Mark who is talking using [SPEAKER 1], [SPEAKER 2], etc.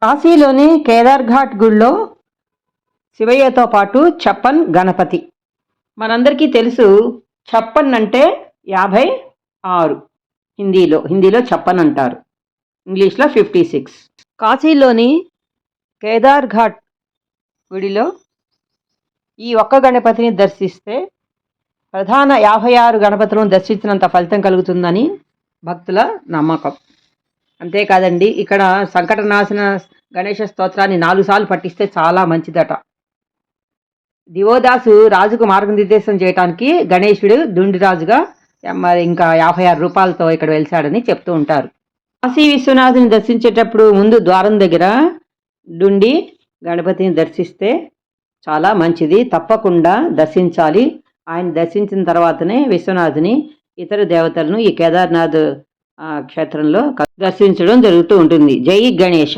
[SPEAKER 1] కాశీలోని కేదార్ ఘాట్ గుడిలో శివయ్యతో పాటు ఛప్పన్ గణపతి. మనందరికీ తెలుసు ఛప్పన్ అంటే 56. హిందీలో ఛప్పన్ అంటారు, ఇంగ్లీష్లో 56. కాశీలోని కేదార్ ఘాట్ గుడిలో ఈ ఒక్క గణపతిని దర్శిస్తే ప్రధాన 56 గణపతులను దర్శించినంత ఫలితం కలుగుతుందని భక్తుల నమ్మకం. అంతేకాదండి, ఇక్కడ సంకటనాశన గణేష స్తోత్రాన్ని 4 సార్లు పఠిస్తే చాలా మంచిదట. దివోదాసు రాజుకు మార్గనిర్దేశం చేయడానికి గణేశుడు దుండిరాజుగా మరి ఇంకా 56 రూపాయలతో ఇక్కడ వెలిశాడని చెప్తూ ఉంటారు. కాశీ విశ్వనాథుని దర్శించేటప్పుడు ముందు ద్వారం దగ్గర డుండి గణపతిని దర్శిస్తే చాలా మంచిది, తప్పకుండా దర్శించాలి. ఆయన దర్శించిన తర్వాతనే విశ్వనాథుని ఇతర దేవతలను ఈ కేదార్నాథ్ క్షేత్రంలో దర్శించడం జరుగుతూ ఉంటుంది. జై గణేశ.